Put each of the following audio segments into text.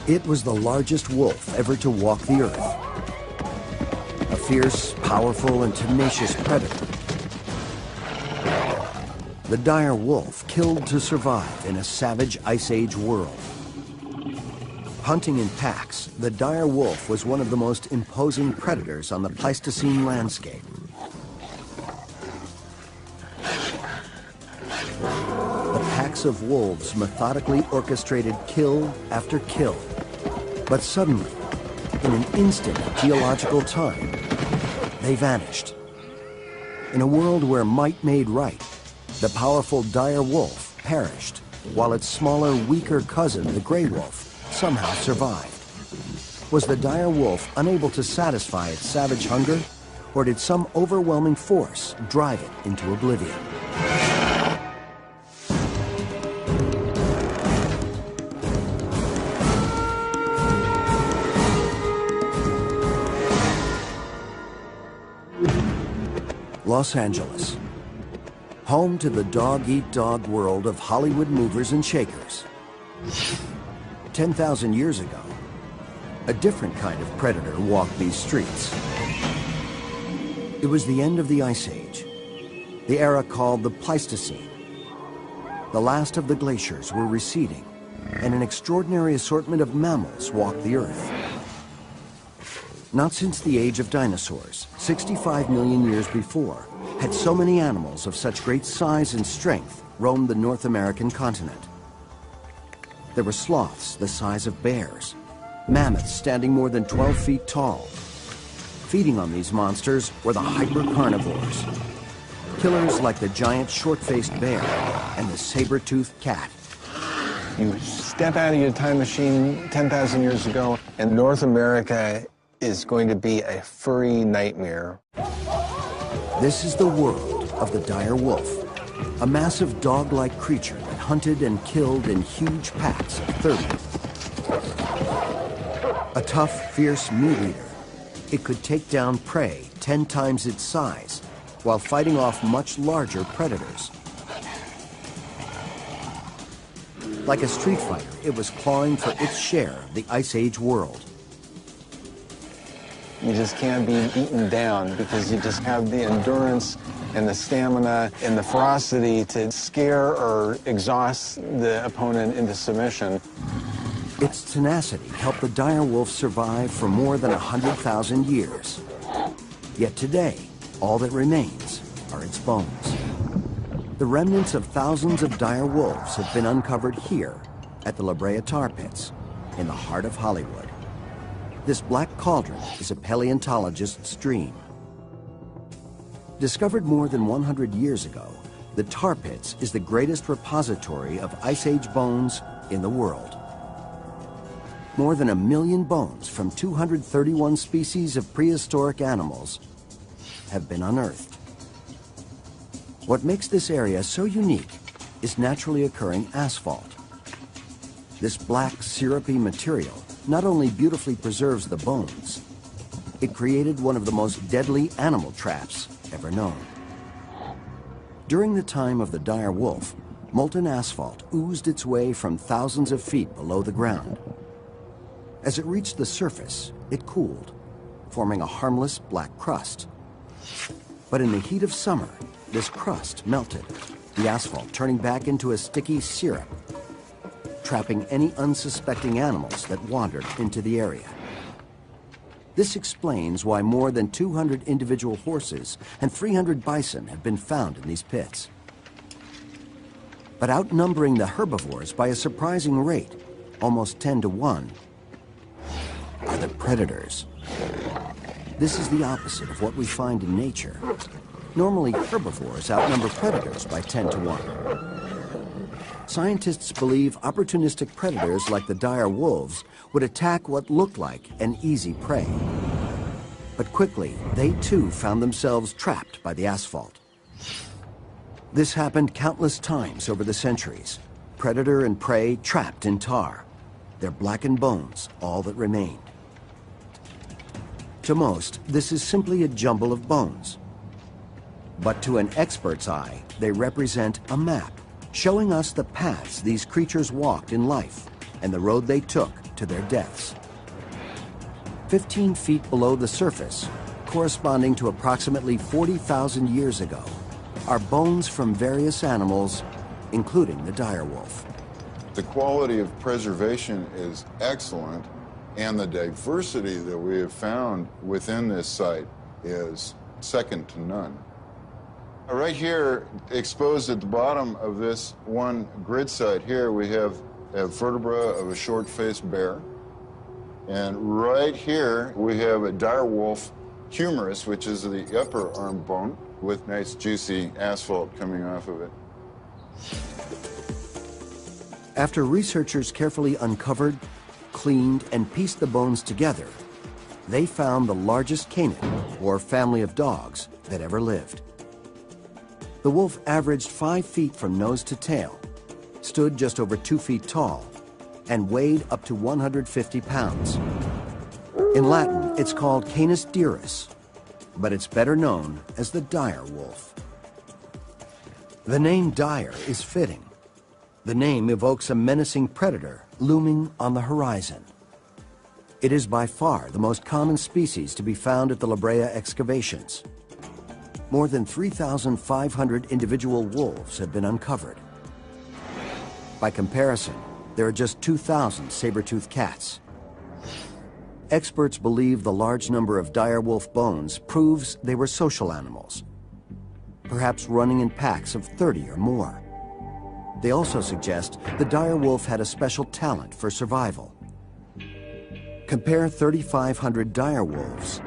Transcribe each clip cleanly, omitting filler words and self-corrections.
It was the largest wolf ever to walk the earth. A fierce, powerful, and tenacious predator. The dire wolf killed to survive in a savage Ice Age world. Hunting in packs, the dire wolf was one of the most imposing predators on the Pleistocene landscape. The packs of wolves methodically orchestrated kill after kill. But suddenly, in an instant of geological time, they vanished. In a world where might made right, the powerful dire wolf perished, while its smaller, weaker cousin, the gray wolf, somehow survived. Was the dire wolf unable to satisfy its savage hunger, or did some overwhelming force drive it into oblivion? Los Angeles, home to the dog-eat-dog world of Hollywood movers and shakers. 10,000 years ago, a different kind of predator walked these streets. It was the end of the Ice Age, the era called the Pleistocene. The last of the glaciers were receding, and an extraordinary assortment of mammals walked the earth. Not since the age of dinosaurs, 65 million years before, had so many animals of such great size and strength roamed the North American continent. There were sloths the size of bears, mammoths standing more than 12 feet tall. Feeding on these monsters were the hyper-carnivores, killers like the giant short-faced bear and the saber-toothed cat. You step out of your time machine 10,000 years ago, and North America is going to be a furry nightmare. This is the world of the dire wolf, a massive dog-like creature that hunted and killed in huge packs of 30. A tough, fierce meat eater, it could take down prey 10 times its size while fighting off much larger predators. Like a street fighter, it was clawing for its share of the Ice Age world. You just can't be beaten down because you just have the endurance and the stamina and the ferocity to scare or exhaust the opponent into submission. Its tenacity helped the dire wolf survive for more than 100,000 years. Yet today, all that remains are its bones. The remnants of thousands of dire wolves have been uncovered here at the La Brea tar pits in the heart of Hollywood. This black cauldron is a paleontologist's dream. Discovered more than 100 years ago, the tar pits is the greatest repository of Ice Age bones in the world. More than 1 million bones from 231 species of prehistoric animals have been unearthed. What makes this area so unique is naturally occurring asphalt. This black, syrupy material not only beautifully preserves the bones, it created one of the most deadly animal traps ever known. During the time of the dire wolf, molten asphalt oozed its way from thousands of feet below the ground. As it reached the surface, it cooled, forming a harmless black crust. But in the heat of summer, this crust melted, the asphalt turning back into a sticky syrup, trapping any unsuspecting animals that wandered into the area. This explains why more than 200 individual horses and 300 bison have been found in these pits. But outnumbering the herbivores by a surprising rate, almost 10 to 1, are the predators. This is the opposite of what we find in nature. Normally, herbivores outnumber predators by 10 to 1. Scientists believe opportunistic predators like the dire wolves would attack what looked like an easy prey. But quickly, they too found themselves trapped by the asphalt. This happened countless times over the centuries. Predator and prey trapped in tar, their blackened bones all that remained. To most, this is simply a jumble of bones. But to an expert's eye, they represent a map, showing us the paths these creatures walked in life and the road they took to their deaths. 15 feet below the surface, corresponding to approximately 40,000 years ago, are bones from various animals, including the dire wolf. The quality of preservation is excellent, and the diversity that we have found within this site is second to none. Right here, exposed at the bottom of this one grid site here, we have a vertebra of a short-faced bear. And right here, we have a dire wolf humerus, which is the upper arm bone, with nice juicy asphalt coming off of it. After researchers carefully uncovered, cleaned, and pieced the bones together, they found the largest canid, or family of dogs, that ever lived. The wolf averaged 5 feet from nose to tail, stood just over 2 feet tall, and weighed up to 150 pounds. In Latin, it's called Canis dirus, but it's better known as the dire wolf. The name dire is fitting. The name evokes a menacing predator looming on the horizon. It is by far the most common species to be found at the La Brea excavations. More than 3,500 individual wolves have been uncovered. By comparison, there are just 2,000 saber-toothed cats. Experts believe the large number of dire wolf bones proves they were social animals, perhaps running in packs of 30 or more. They also suggest the dire wolf had a special talent for survival. Compare 3,500 dire wolves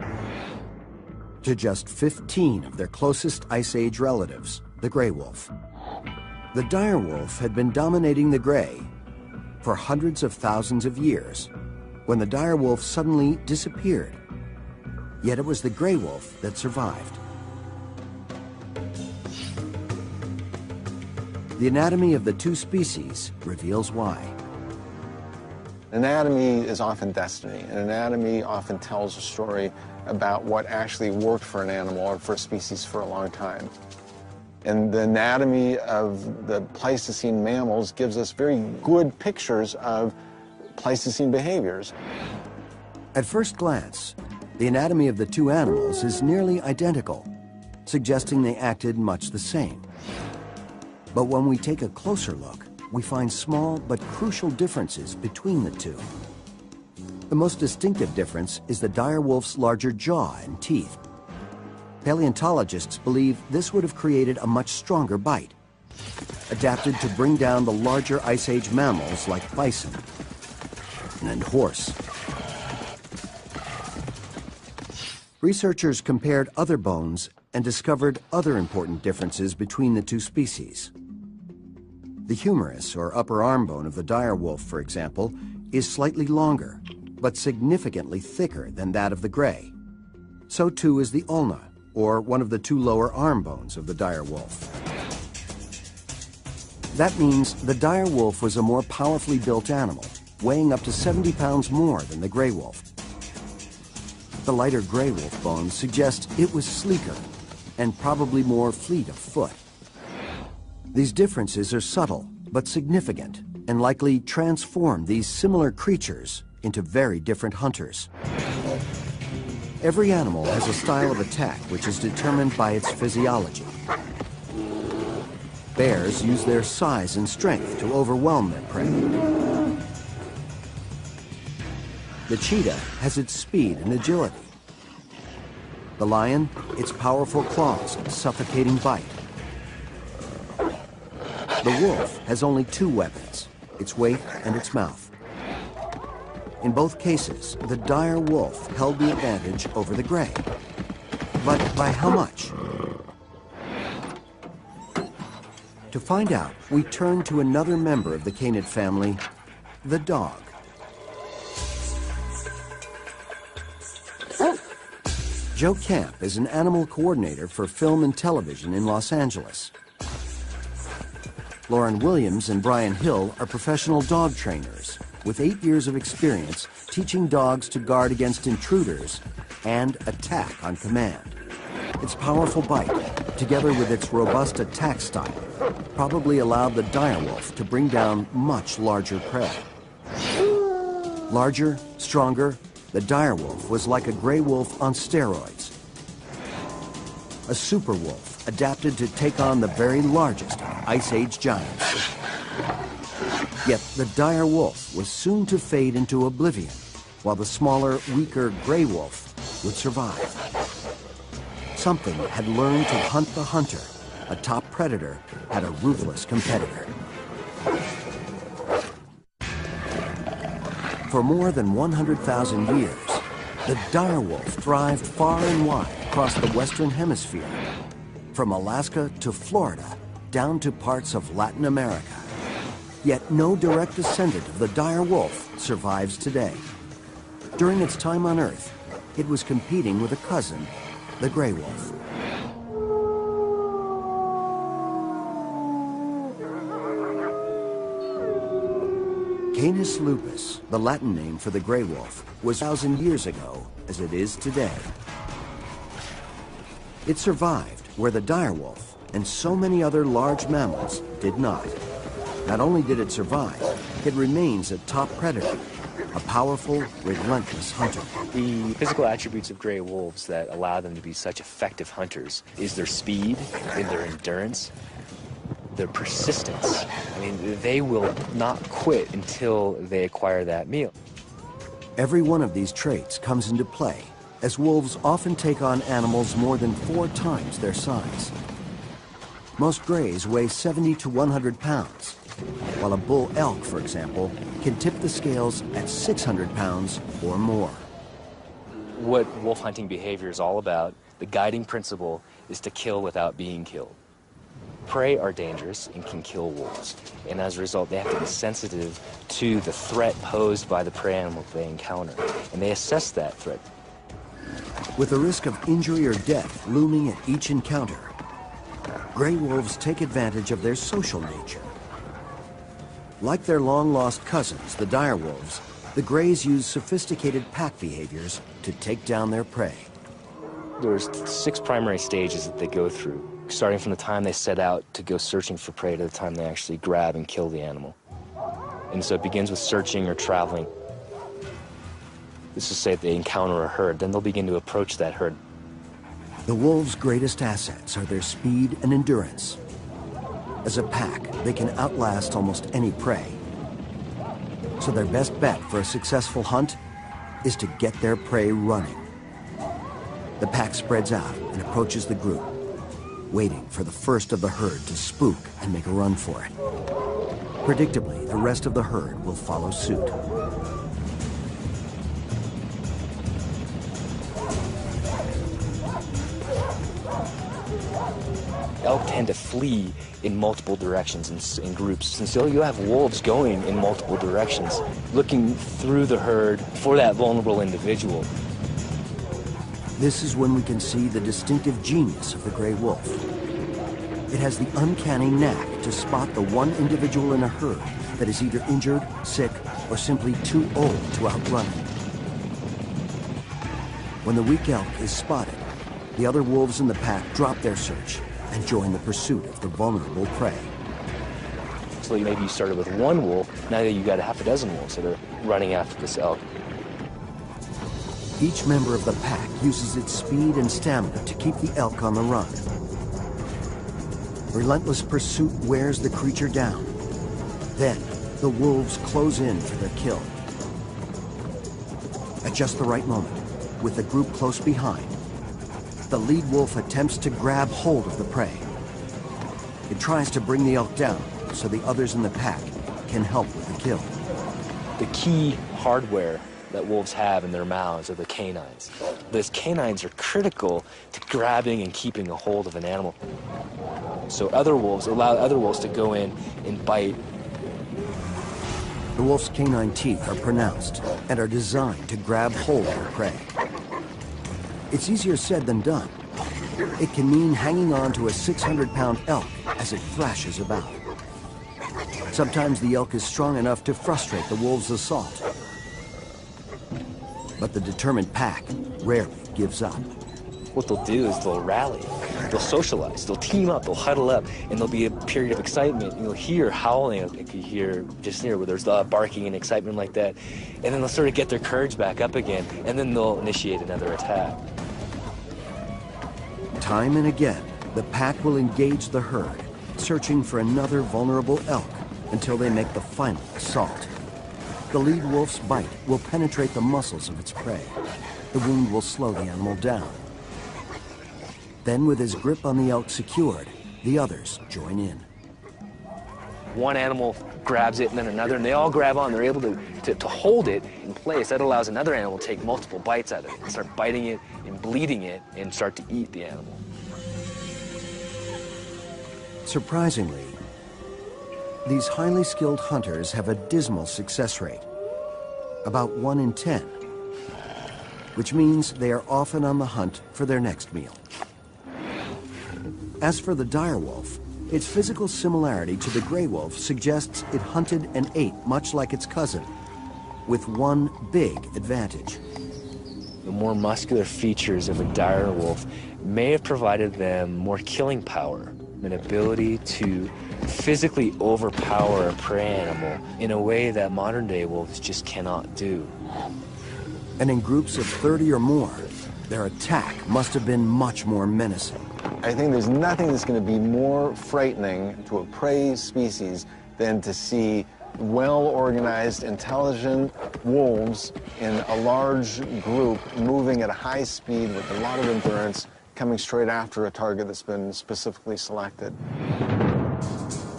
to just 15 of their closest Ice Age relatives, the gray wolf. The dire wolf had been dominating the gray for hundreds of thousands of years when the dire wolf suddenly disappeared. Yet it was the gray wolf that survived. The anatomy of the two species reveals why. Anatomy is often destiny, and anatomy often tells a story about what actually worked for an animal or for a species for a long time. And the anatomy of the Pleistocene mammals gives us very good pictures of Pleistocene behaviors. At first glance, the anatomy of the two animals is nearly identical, suggesting they acted much the same. But when we take a closer look, we find small but crucial differences between the two. The most distinctive difference is the dire wolf's larger jaw and teeth. Paleontologists believe this would have created a much stronger bite, adapted to bring down the larger Ice Age mammals like bison and horse. Researchers compared other bones and discovered other important differences between the two species. The humerus, or upper arm bone of the dire wolf, for example, is slightly longer, but significantly thicker than that of the gray. So too is the ulna, or one of the two lower arm bones of the dire wolf. That means the dire wolf was a more powerfully built animal, weighing up to 70 pounds more than the gray wolf. The lighter gray wolf bones suggest it was sleeker and probably more fleet of foot. These differences are subtle but significant and likely transform these similar creatures into very different hunters. Every animal has a style of attack which is determined by its physiology. Bears use their size and strength to overwhelm their prey. The cheetah has its speed and agility. The lion, its powerful claws and suffocating bite. The wolf has only two weapons, its weight and its mouth. In both cases, the dire wolf held the advantage over the gray. But by how much? To find out, we turn to another member of the canid family, the dog. Joe Camp is an animal coordinator for film and television in Los Angeles. Lauren Williams and Brian Hill are professional dog trainers with 8 years of experience teaching dogs to guard against intruders and attack on command. Its powerful bite, together with its robust attack style, probably allowed the dire wolf to bring down much larger prey. Larger, stronger, the direwolf was like a gray wolf on steroids. A super wolf adapted to take on the very largest Ice Age giants. Yet the dire wolf was soon to fade into oblivion, while the smaller, weaker gray wolf would survive. Something had learned to hunt the hunter. A top predator had a ruthless competitor. For more than 100,000 years, the dire wolf thrived far and wide across the Western Hemisphere, from Alaska to Florida, down to parts of Latin America. Yet no direct descendant of the dire wolf survives today. During its time on Earth, it was competing with a cousin, the gray wolf. Canis lupus, the Latin name for the gray wolf, was 1,000 years ago as it is today. It survived where the dire wolf and so many other large mammals did not. Not only did it survive, it remains a top predator, a powerful, relentless hunter. The physical attributes of gray wolves that allow them to be such effective hunters is their speed, and their endurance, their persistence. I mean, they will not quit until they acquire that meal. Every one of these traits comes into play, as wolves often take on animals more than 4 times their size. Most grays weigh 70 to 100 pounds, while a bull elk, for example, can tip the scales at 600 pounds or more. What wolf hunting behavior is all about, the guiding principle, is to kill without being killed. Prey are dangerous and can kill wolves, and as a result, they have to be sensitive to the threat posed by the prey animal they encounter, and they assess that threat. With the risk of injury or death looming at each encounter, gray wolves take advantage of their social nature. Like their long-lost cousins, the dire wolves, the grays use sophisticated pack behaviors to take down their prey. There's 6 primary stages that they go through, starting from the time they set out to go searching for prey to the time they actually grab and kill the animal. And so it begins with searching or traveling. This is, say, they encounter a herd, then they'll begin to approach that herd. The wolves' greatest assets are their speed and endurance. As a pack, they can outlast almost any prey. So their best bet for a successful hunt is to get their prey running. The pack spreads out and approaches the group, waiting for the first of the herd to spook and make a run for it. Predictably, the rest of the herd will follow suit. Elk tend to flee in multiple directions in groups, and so you have wolves going in multiple directions, looking through the herd for that vulnerable individual. This is when we can see the distinctive genius of the gray wolf. It has the uncanny knack to spot the one individual in a herd that is either injured, sick, or simply too old to outrun it. When the weak elk is spotted, the other wolves in the pack drop their search and join the pursuit of the vulnerable prey. So maybe you started with one wolf, now that you've got a half a dozen wolves that are running after this elk. Each member of the pack uses its speed and stamina to keep the elk on the run. Relentless pursuit wears the creature down. Then, the wolves close in for their kill. At just the right moment, with the group close behind, the lead wolf attempts to grab hold of the prey. It tries to bring the elk down so the others in the pack can help with the kill. The key hardware that wolves have in their mouths are the canines. Those canines are critical to grabbing and keeping a hold of an animal. So other wolves allow other wolves to go in and bite. The wolf's canine teeth are pronounced and are designed to grab hold of the prey. It's easier said than done. It can mean hanging on to a 600-pound elk as it thrashes about. Sometimes the elk is strong enough to frustrate the wolves' assault. But the determined pack rarely gives up. what they'll do is they'll rally, they'll socialize, they'll team up, they'll huddle up, and there'll be a period of excitement. You'll hear howling, you can hear just near where there's barking and excitement like that, and then they'll sort of get their courage back up again, and then they'll initiate another attack. Time and again, the pack will engage the herd, searching for another vulnerable elk until they make the final assault. The lead wolf's bite will penetrate the muscles of its prey. The wound will slow the animal down. Then, with his grip on the elk secured, the others join in. One animal grabs it and then another, and they all grab on. They're able to hold it in place. That allows another animal to take multiple bites out of it and start biting it and bleeding it and start to eat the animal. Surprisingly, these highly skilled hunters have a dismal success rate, about 1 in 10, which means they are often on the hunt for their next meal. As for the direwolf, its physical similarity to the gray wolf suggests it hunted and ate much like its cousin, with one big advantage. The more muscular features of a direwolf may have provided them more killing power, an ability to physically overpower a prey animal in a way that modern-day wolves just cannot do. And in groups of 30 or more, their attack must have been much more menacing. I think there's nothing that's going to be more frightening to a prey species than to see well-organized, intelligent wolves in a large group moving at a high speed with a lot of endurance, coming straight after a target that's been specifically selected.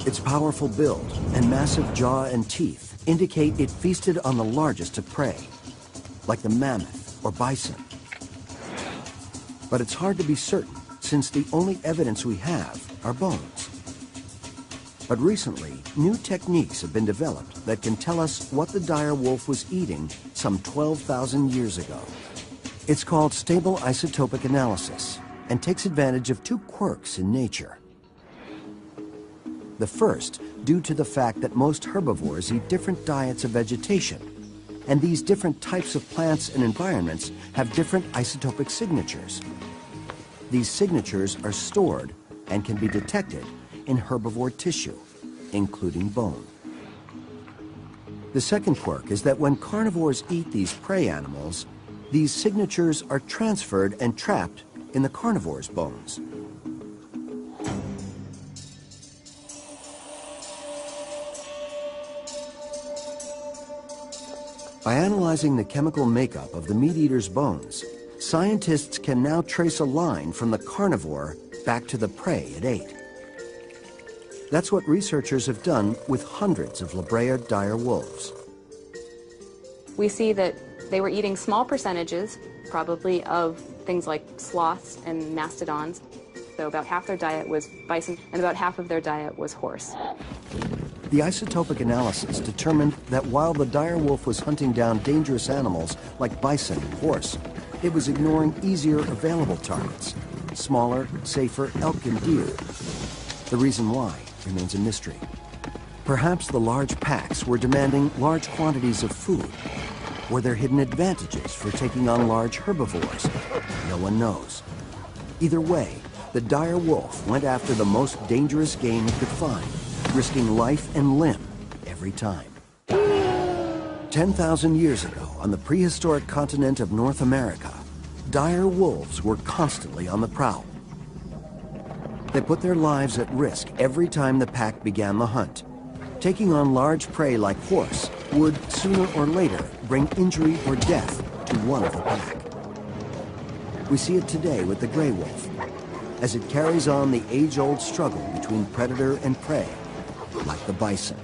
Its powerful build and massive jaw and teeth indicate it feasted on the largest of prey, like the mammoth or bison. But it's hard to be certain, since the only evidence we have are bones. But recently, new techniques have been developed that can tell us what the dire wolf was eating some 12,000 years ago. It's called stable isotopic analysis and takes advantage of two quirks in nature. The first, due to the fact that most herbivores eat different diets of vegetation, and these different types of plants and environments have different isotopic signatures. These signatures are stored and can be detected in herbivore tissue, including bone. The second quirk is that when carnivores eat these prey animals, these signatures are transferred and trapped in the carnivore's bones. By analyzing the chemical makeup of the meat-eater's bones, scientists can now trace a line from the carnivore back to the prey it ate. That's what researchers have done with hundreds of La Brea dire wolves. We see that they were eating small percentages, probably of things like sloths and mastodons. So about half their diet was bison, and about half of their diet was horse. The isotopic analysis determined that while the dire wolf was hunting down dangerous animals like bison and horse, it was ignoring easier available targets, smaller, safer elk and deer. The reason why remains a mystery. Perhaps the large packs were demanding large quantities of food. Were there hidden advantages for taking on large herbivores? No one knows. Either way, the dire wolf went after the most dangerous game it could find, risking life and limb every time. 10,000 years ago, on the prehistoric continent of North America, dire wolves were constantly on the prowl. They put their lives at risk every time the pack began the hunt. Taking on large prey like horse would, sooner or later, bring injury or death to one of the pack. We see it today with the gray wolf, as it carries on the age-old struggle between predator and prey, like the bison.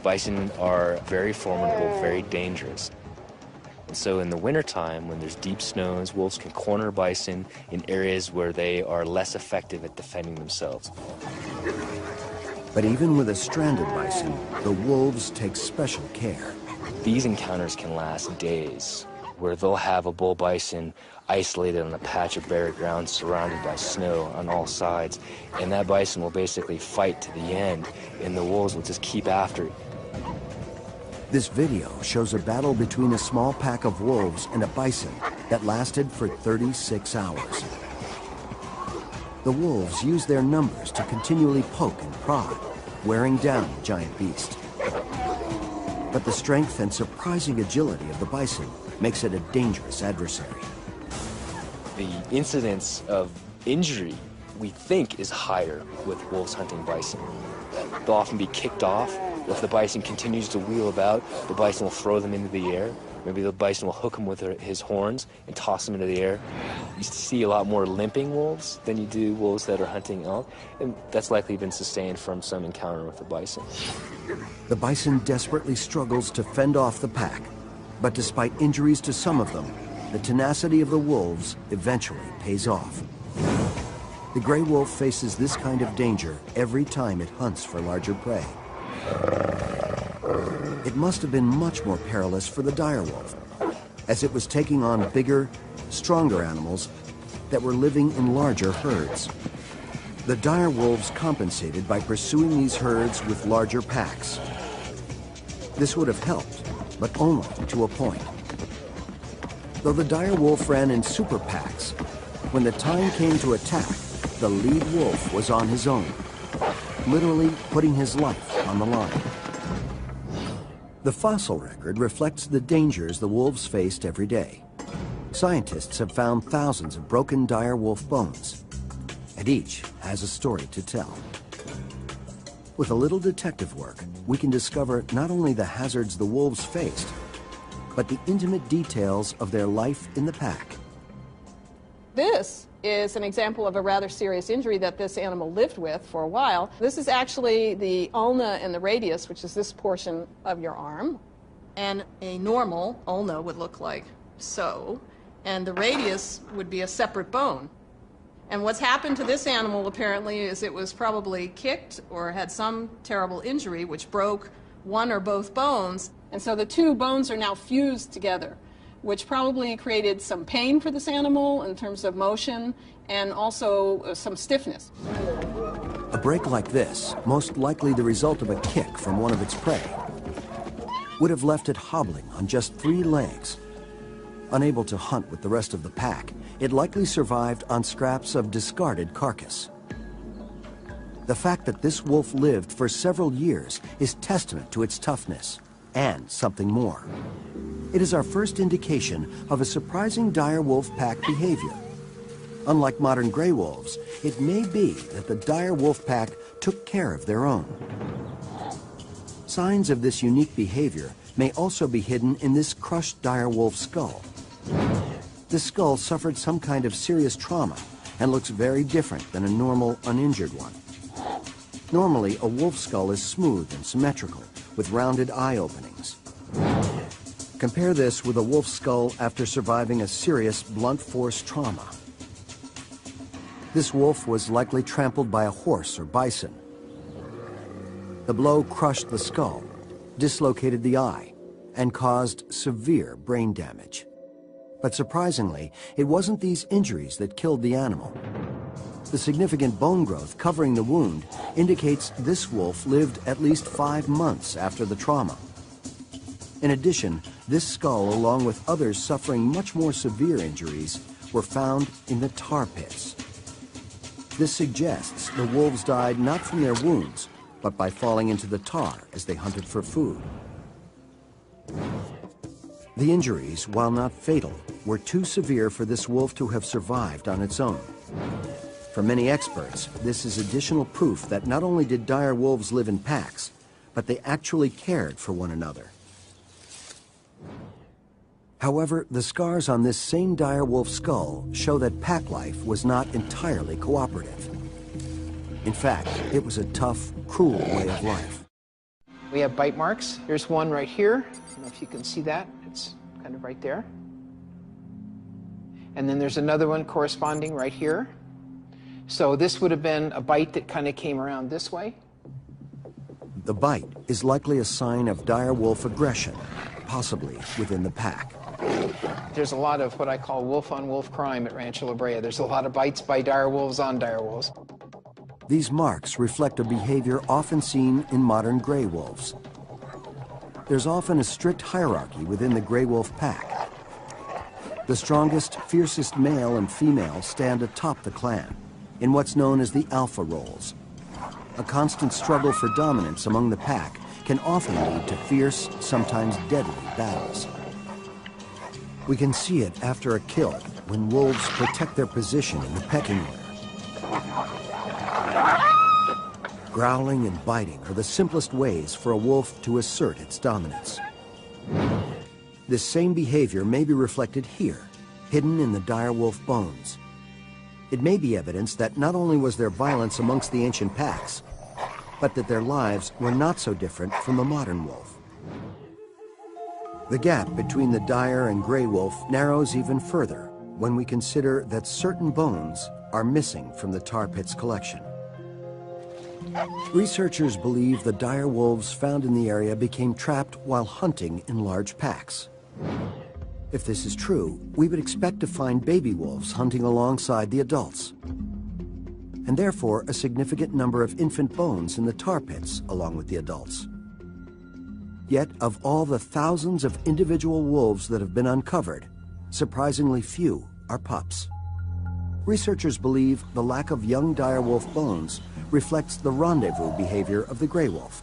Bison are very formidable, very dangerous. And so in the wintertime, when there's deep snows, wolves can corner bison in areas where they are less effective at defending themselves. But even with a stranded bison, the wolves take special care. These encounters can last days, where they'll have a bull bison isolated on a patch of bare ground surrounded by snow on all sides, and that bison will basically fight to the end, and the wolves will just keep after it. This video shows a battle between a small pack of wolves and a bison that lasted for 36 hours. The wolves used their numbers to continually poke and prod, wearing down the giant beast. But the strength and surprising agility of the bison makes it a dangerous adversary. The incidence of injury, we think, is higher with wolves hunting bison. They'll often be kicked off. If the bison continues to wheel about, the bison will throw them into the air. Maybe the bison will hook him with his horns and toss them into the air. You see a lot more limping wolves than you do wolves that are hunting elk, and that's likely been sustained from some encounter with the bison. The bison desperately struggles to fend off the pack, but despite injuries to some of them, the tenacity of the wolves eventually pays off. The gray wolf faces this kind of danger every time it hunts for larger prey. It must have been much more perilous for the dire wolf, as it was taking on bigger, stronger animals that were living in larger herds. The dire wolves compensated by pursuing these herds with larger packs. This would have helped, but only to a point. Though the dire wolf ran in super packs, when the time came to attack, the lead wolf was on his own, literally putting his life on the line. The fossil record reflects the dangers the wolves faced every day. Scientists have found thousands of broken dire wolf bones, and each has a story to tell. With a little detective work, we can discover not only the hazards the wolves faced, but the intimate details of their life in the pack. This is an example of a rather serious injury that this animal lived with for a while. This is actually the ulna and the radius, which is this portion of your arm. And a normal ulna would look like so, and the radius would be a separate bone. And what's happened to this animal apparently is it was probably kicked or had some terrible injury which broke one or both bones. And so the two bones are now fused together, which probably created some pain for this animal in terms of motion and also some stiffness. A break like this, most likely the result of a kick from one of its prey, would have left it hobbling on just 3 legs. Unable to hunt with the rest of the pack, it likely survived on scraps of discarded carcass. The fact that this wolf lived for several years is testament to its toughness, and something more. It is our first indication of a surprising dire wolf pack behavior. Unlike modern gray wolves, it may be that the dire wolf pack took care of their own. Signs of this unique behavior may also be hidden in this crushed dire wolf skull. This skull suffered some kind of serious trauma and looks very different than a normal, uninjured one. Normally, a wolf skull is smooth and symmetrical, with rounded eye openings. Compare this with a wolf skull after surviving a serious blunt force trauma. This wolf was likely trampled by a horse or bison. The blow crushed the skull, dislocated the eye, and caused severe brain damage. But surprisingly, it wasn't these injuries that killed the animal. The significant bone growth covering the wound indicates this wolf lived at least 5 months after the trauma. In addition, this skull, along with others suffering much more severe injuries, were found in the tar pits. This suggests the wolves died not from their wounds, but by falling into the tar as they hunted for food. The injuries, while not fatal, were too severe for this wolf to have survived on its own. For many experts, this is additional proof that not only did dire wolves live in packs, but they actually cared for one another. However, the scars on this same dire wolf skull show that pack life was not entirely cooperative. In fact, it was a tough, cruel way of life. We have bite marks. Here's one right here. I don't know if you can see that. It's kind of right there. And then there's another one corresponding right here. So this would have been a bite that kind of came around this way. The bite is likely a sign of dire wolf aggression, possibly within the pack. There's a lot of what I call wolf-on-wolf crime at Rancho La Brea. There's a lot of bites by dire wolves on dire wolves. These marks reflect a behavior often seen in modern gray wolves. There's often a strict hierarchy within the gray wolf pack. The strongest, fiercest male and female stand atop the clan in what's known as the alpha roles. A constant struggle for dominance among the pack can often lead to fierce, sometimes deadly battles. We can see it after a kill when wolves protect their position in the pecking order. Growling and biting are the simplest ways for a wolf to assert its dominance. This same behavior may be reflected here, hidden in the dire wolf bones. It may be evidence that not only was there violence amongst the ancient packs, but that their lives were not so different from the modern wolf. The gap between the dire and gray wolf narrows even further when we consider that certain bones are missing from the tar pits collection. Researchers believe the dire wolves found in the area became trapped while hunting in large packs. If this is true, we would expect to find baby wolves hunting alongside the adults, and therefore a significant number of infant bones in the tar pits along with the adults. Yet, of all the thousands of individual wolves that have been uncovered, surprisingly few are pups. Researchers believe the lack of young dire wolf bones reflects the rendezvous behavior of the gray wolf.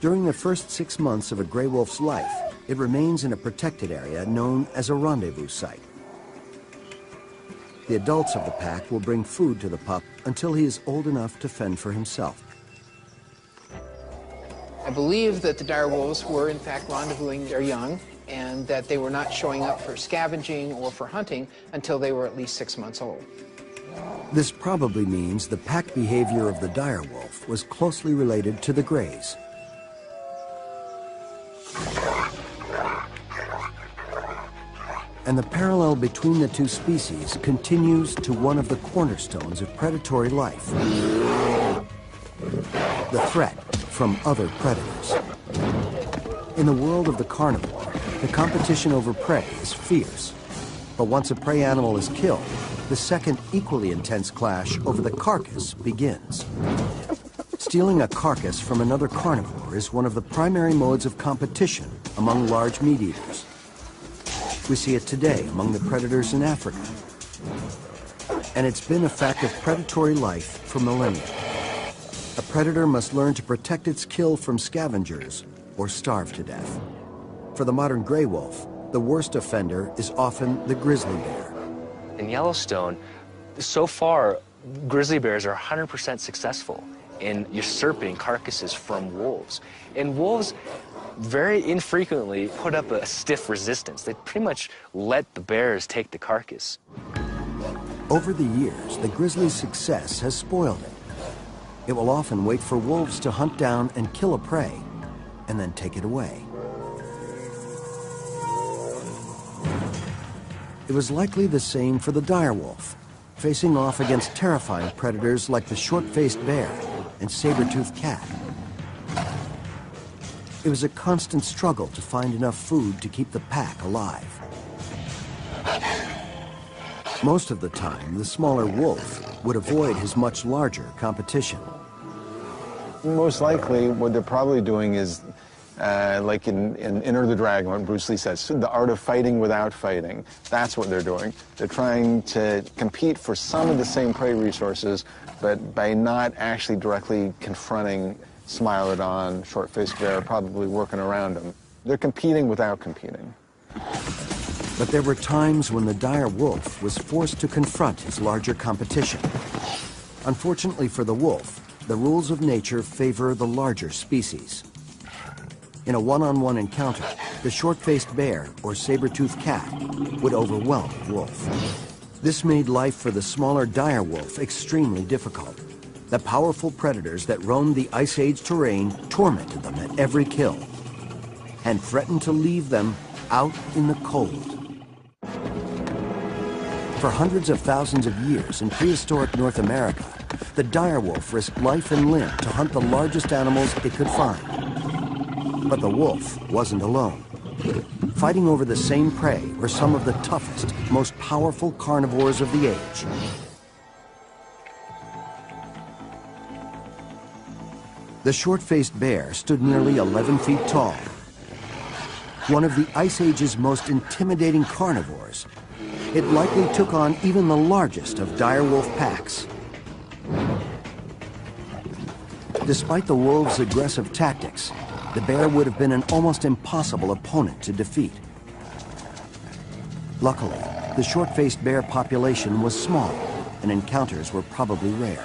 During the first 6 months of a gray wolf's life, it remains in a protected area known as a rendezvous site. The adults of the pack will bring food to the pup until he is old enough to fend for himself. I believe that the dire wolves were in fact rendezvousing their young, and that they were not showing up for scavenging or for hunting until they were at least 6 months old. This probably means the pack behavior of the dire wolf was closely related to the grays. And the parallel between the two species continues to one of the cornerstones of predatory life: the threat from other predators. In the world of the carnivore, the competition over prey is fierce. But once a prey animal is killed, the second equally intense clash over the carcass begins. Stealing a carcass from another carnivore is one of the primary modes of competition among large meat eaters. We see it today among the predators in Africa. And it's been a fact of predatory life for millennia. A predator must learn to protect its kill from scavengers or starve to death. For the modern gray wolf, the worst offender is often the grizzly bear. In Yellowstone, so far, grizzly bears are 100% successful in usurping carcasses from wolves. And wolves very infrequently put up a stiff resistance. They pretty much let the bears take the carcass. Over the years, the grizzly's success has spoiled it. It will often wait for wolves to hunt down and kill a prey, and then take it away. It was likely the same for the dire wolf, facing off against terrifying predators like the short-faced bear and saber-toothed cat. It was a constant struggle to find enough food to keep the pack alive. Most of the time, the smaller wolf would avoid his much larger competition. Most likely, what they're probably doing is, like in Enter the Dragon, what Bruce Lee says, the art of fighting without fighting. That's what they're doing. They're trying to compete for some of the same prey resources, but by not actually directly confronting Smilodon, short-faced bear, probably working around them. They're competing without competing. But there were times when the dire wolf was forced to confront his larger competition. Unfortunately for the wolf, the rules of nature favor the larger species. In a one-on-one encounter, the short-faced bear or saber-toothed cat would overwhelm the wolf. This made life for the smaller dire wolf extremely difficult. The powerful predators that roamed the Ice Age terrain tormented them at every kill and threatened to leave them out in the cold. For hundreds of thousands of years in prehistoric North America, the dire wolf risked life and limb to hunt the largest animals it could find. But the wolf wasn't alone. Fighting over the same prey were some of the toughest, most powerful carnivores of the age. The short-faced bear stood nearly 11 feet tall. one of the Ice Age's most intimidating carnivores, it likely took on even the largest of direwolf packs. Despite the wolves' aggressive tactics, the bear would have been an almost impossible opponent to defeat. Luckily, the short-faced bear population was small, and encounters were probably rare.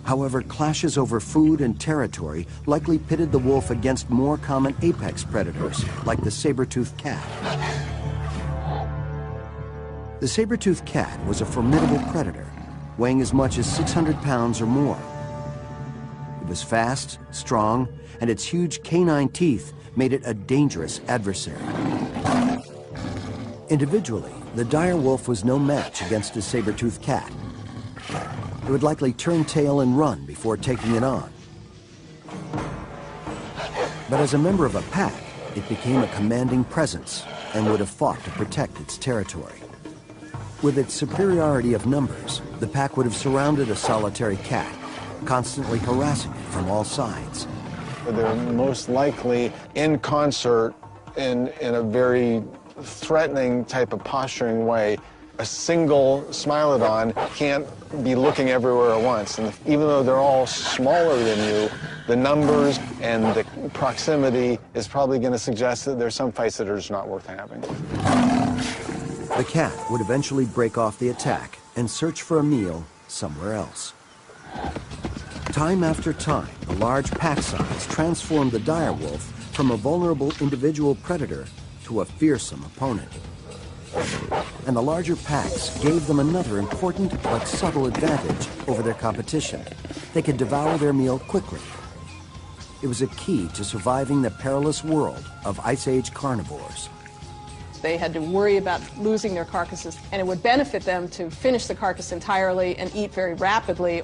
However, clashes over food and territory likely pitted the wolf against more common apex predators, like the saber-toothed cat. The saber-toothed cat was a formidable predator, weighing as much as 600 pounds or more. It was fast, strong, and its huge canine teeth made it a dangerous adversary. Individually, the dire wolf was no match against a saber-toothed cat. It would likely turn tail and run before taking it on. But as a member of a pack, it became a commanding presence and would have fought to protect its territory. With its superiority of numbers, the pack would have surrounded a solitary cat, constantly harassing it from all sides. They're most likely in concert in a very threatening type of posturing way. A single Smilodon can't be looking everywhere at once. And even though they're all smaller than you, the numbers and the proximity is probably going to suggest that there's some fights that are just not worth having. The cat would eventually break off the attack and search for a meal somewhere else. Time after time, the large pack size transformed the dire wolf from a vulnerable individual predator to a fearsome opponent. And the larger packs gave them another important but subtle advantage over their competition. They could devour their meal quickly. It was a key to surviving the perilous world of Ice Age carnivores. They had to worry about losing their carcasses, and it would benefit them to finish the carcass entirely and eat very rapidly.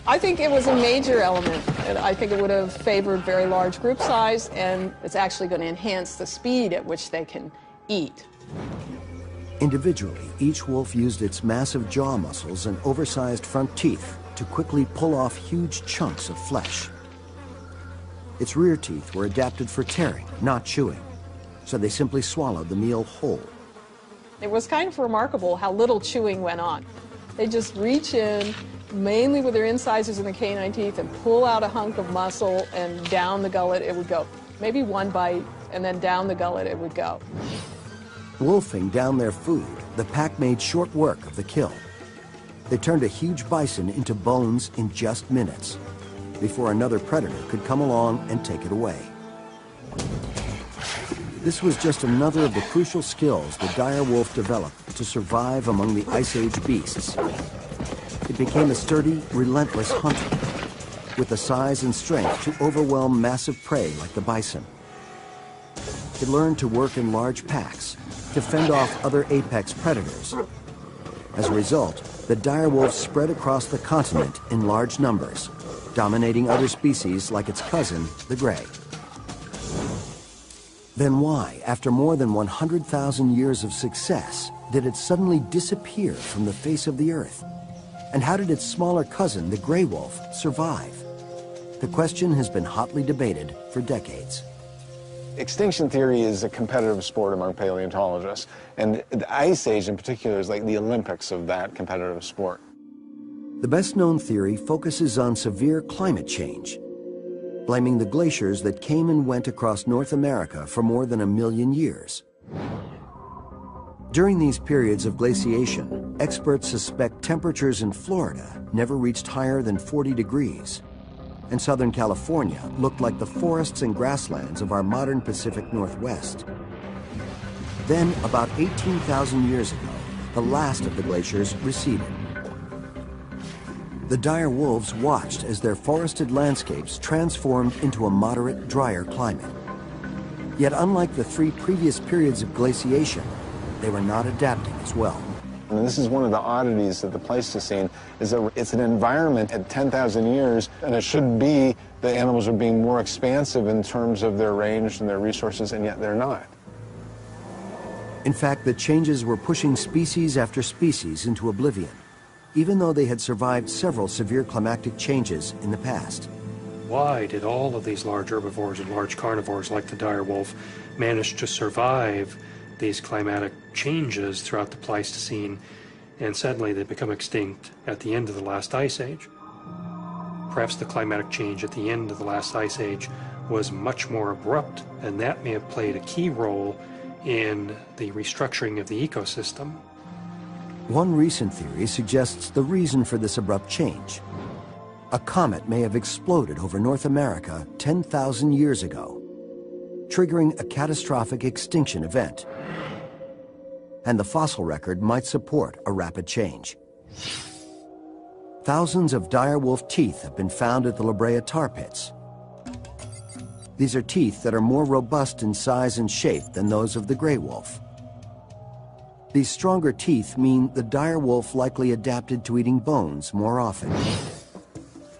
I think it was a major element, and I think it would have favored very large group size, and it's actually going to enhance the speed at which they can eat. Individually, each wolf used its massive jaw muscles and oversized front teeth to quickly pull off huge chunks of flesh. Its rear teeth were adapted for tearing, not chewing, so they simply swallowed the meal whole. It was kind of remarkable how little chewing went on. They just reach in, mainly with their incisors and the canine teeth, and pull out a hunk of muscle, and down the gullet it would go. Maybe one bite, and then down the gullet it would go. Wolfing down their food, the pack made short work of the kill. They turned a huge bison into bones in just minutes, before another predator could come along and take it away. This was just another of the crucial skills the dire wolf developed to survive among the Ice Age beasts. It became a sturdy, relentless hunter, with the size and strength to overwhelm massive prey like the bison. It learned to work in large packs, to fend off other apex predators. As a result, the dire wolf spread across the continent in large numbers, dominating other species like its cousin, the gray. Then why, after more than 100,000 years of success, did it suddenly disappear from the face of the earth? And how did its smaller cousin, the gray wolf, survive? The question has been hotly debated for decades. Extinction theory is a competitive sport among paleontologists, and the Ice Age in particular is like the Olympics of that competitive sport. The best-known theory focuses on severe climate change, blaming the glaciers that came and went across North America for more than 1 million years. During these periods of glaciation, experts suspect temperatures in Florida never reached higher than 40 degrees, and Southern California looked like the forests and grasslands of our modern Pacific Northwest. Then, about 18,000 years ago, the last of the glaciers receded. The dire wolves watched as their forested landscapes transformed into a moderate, drier climate. Yet unlike the 3 previous periods of glaciation, they were not adapting as well. And this is one of the oddities of the Pleistocene, is that it's an environment at 10,000 years, and it should be the animals are being more expansive in terms of their range and their resources, and yet they're not. In fact, the changes were pushing species after species into oblivion, even though they had survived several severe climatic changes in the past. why did all of these large herbivores and large carnivores like the dire wolf manage to survive these climatic changes throughout the Pleistocene, and suddenly they become extinct at the end of the last ice age? Perhaps the climatic change at the end of the last ice age was much more abrupt, and that may have played a key role in the restructuring of the ecosystem. One recent theory suggests the reason for this abrupt change. A comet may have exploded over North America 10,000 years ago, triggering a catastrophic extinction event. And the fossil record might support a rapid change. Thousands of dire wolf teeth have been found at the La Brea tar pits. These are teeth that are more robust in size and shape than those of the gray wolf. These stronger teeth mean the dire wolf likely adapted to eating bones more often.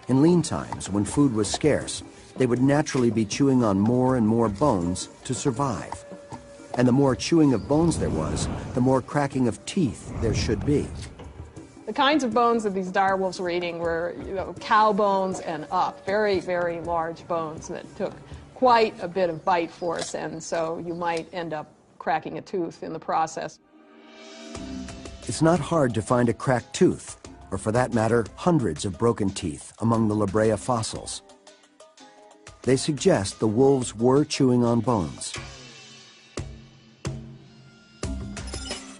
In lean times, when food was scarce, they would naturally be chewing on more and more bones to survive. And the more chewing of bones there was, the more cracking of teeth there should be. The kinds of bones that these dire wolves were eating were, cow bones and up, very, very large bones that took quite a bit of bite force, and so you might end up cracking a tooth in the process. It's not hard to find a cracked tooth, or for that matter, hundreds of broken teeth among the La Brea fossils. They suggest the wolves were chewing on bones.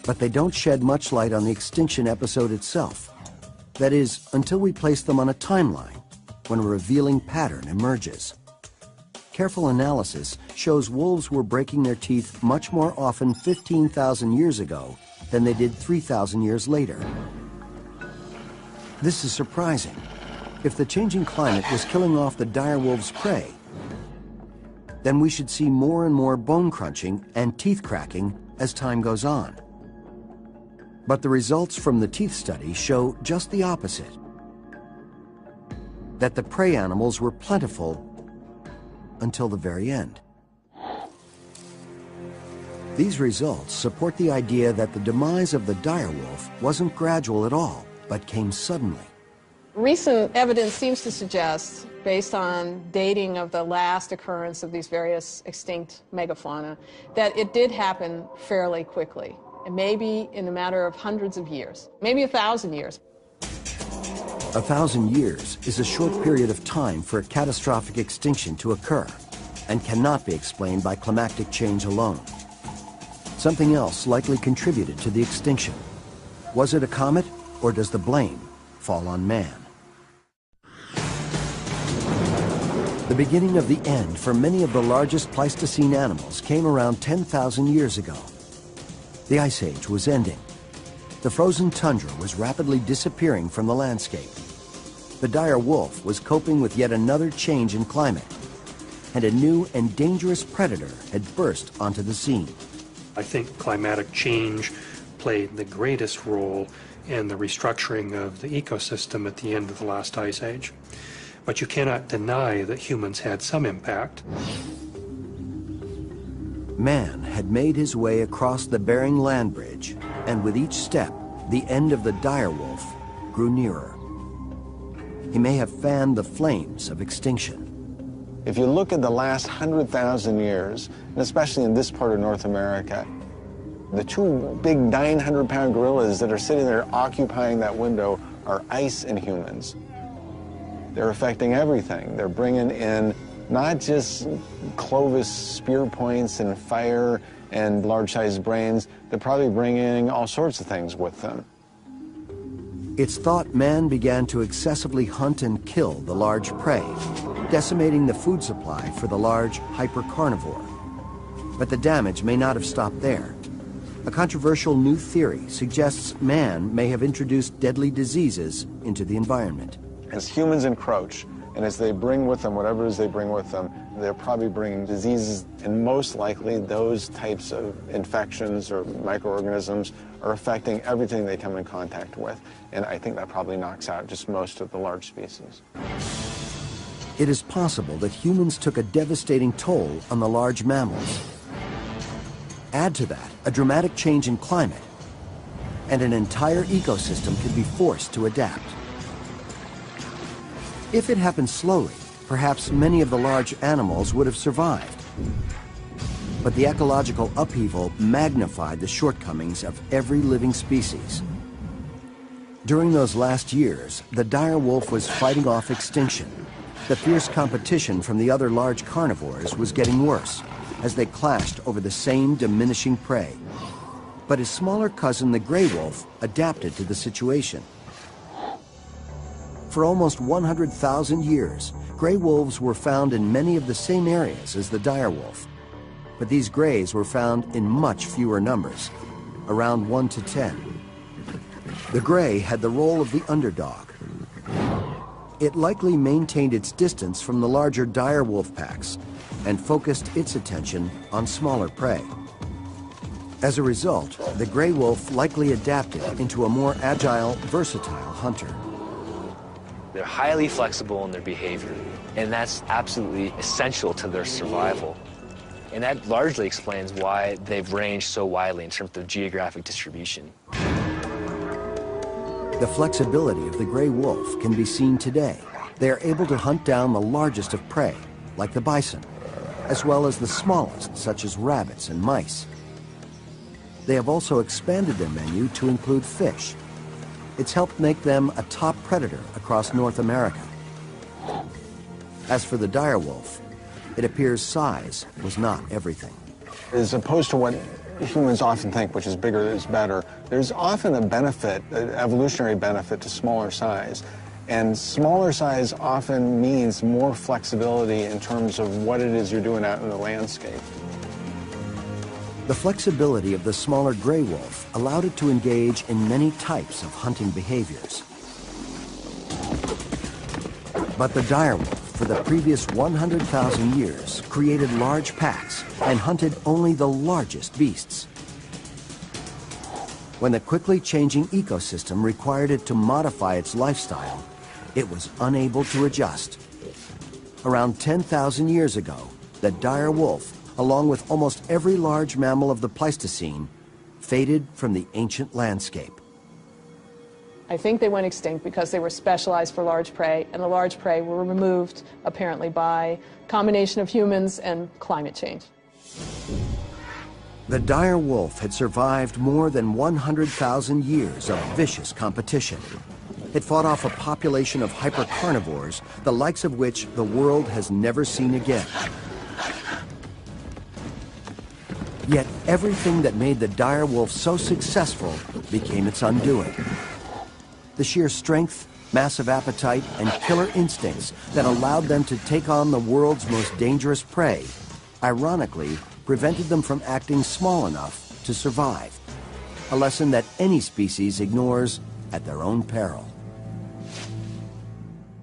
But they don't shed much light on the extinction episode itself. That is, until we place them on a timeline, when a revealing pattern emerges. Careful analysis shows wolves were breaking their teeth much more often 15,000 years ago than they did 3,000 years later. This is surprising. If the changing climate was killing off the dire wolf's prey, then we should see more and more bone crunching and teeth cracking as time goes on. But the results from the teeth study show just the opposite. That the prey animals were plentiful until the very end. These results support the idea that the demise of the dire wolf wasn't gradual at all, but came suddenly. Recent evidence seems to suggest, based on dating of the last occurrence of these various extinct megafauna, that it did happen fairly quickly, and maybe in a matter of hundreds of years, maybe 1,000 years. 1,000 years is a short period of time for a catastrophic extinction to occur, and cannot be explained by climatic change alone. Something else likely contributed to the extinction. Was it a comet, or does the blame fall on man? The beginning of the end for many of the largest Pleistocene animals came around 10,000 years ago. The Ice Age was ending. The frozen tundra was rapidly disappearing from the landscape. The dire wolf was coping with yet another change in climate, and a new and dangerous predator had burst onto the scene. I think climatic change played the greatest role in the restructuring of the ecosystem at the end of the last ice age. But you cannot deny that humans had some impact. Man had made his way across the Bering Land Bridge, and with each step, the end of the dire wolf grew nearer. He may have fanned the flames of extinction. If you look at the last 100,000 years, and especially in this part of North America, the two big 900-pound gorillas that are sitting there occupying that window are ice and humans. They're affecting everything. They're bringing in not just Clovis spear points and fire and large-sized brains, they're probably bringing all sorts of things with them. It's thought man began to excessively hunt and kill the large prey, decimating the food supply for the large hypercarnivore. But the damage may not have stopped there. A controversial new theory suggests man may have introduced deadly diseases into the environment. As humans encroach, and as they bring with them whatever it is they bring with them, they're probably bringing diseases, and most likely those types of infections or microorganisms are affecting everything they come in contact with. And I think that probably knocks out just most of the large species. It is possible that humans took a devastating toll on the large mammals. Add to that a dramatic change in climate, and an entire ecosystem could be forced to adapt. If it happens slowly, perhaps many of the large animals would have survived. But the ecological upheaval magnified the shortcomings of every living species. During those last years, the dire wolf was fighting off extinction. The fierce competition from the other large carnivores was getting worse as they clashed over the same diminishing prey. But his smaller cousin, the gray wolf, adapted to the situation. For almost 100,000 years, gray wolves were found in many of the same areas as the dire wolf. But these grays were found in much fewer numbers, around 1 to 10. The gray had the role of the underdog. It likely maintained its distance from the larger dire wolf packs and focused its attention on smaller prey. As a result, the gray wolf likely adapted into a more agile, versatile hunter. They're highly flexible in their behavior, and that's absolutely essential to their survival. And that largely explains why they've ranged so widely in terms of geographic distribution. The flexibility of the gray wolf can be seen today. They are able to hunt down the largest of prey, like the bison, as well as the smallest, such as rabbits and mice. They have also expanded their menu to include fish. It's helped make them a top predator across North America. As for the dire wolf, it appears size was not everything. As opposed to what humans often think, which is bigger is better, there's often a benefit, an evolutionary benefit to smaller size. And smaller size often means more flexibility in terms of what it is you're doing out in the landscape. The flexibility of the smaller gray wolf allowed it to engage in many types of hunting behaviors. But the dire wolf, for the previous 100,000 years, created large packs and hunted only the largest beasts. When the quickly changing ecosystem required it to modify its lifestyle, it was unable to adjust. Around 10,000 years ago, the dire wolf, along with almost every large mammal of the Pleistocene, faded from the ancient landscape. I think they went extinct because they were specialized for large prey, and the large prey were removed, apparently, by a combination of humans and climate change. The dire wolf had survived more than 100,000 years of vicious competition. It fought off a population of hypercarnivores, the likes of which the world has never seen again. Yet everything that made the dire wolf so successful became its undoing. The sheer strength, massive appetite, and killer instincts that allowed them to take on the world's most dangerous prey, ironically, prevented them from acting small enough to survive. A lesson that any species ignores at their own peril.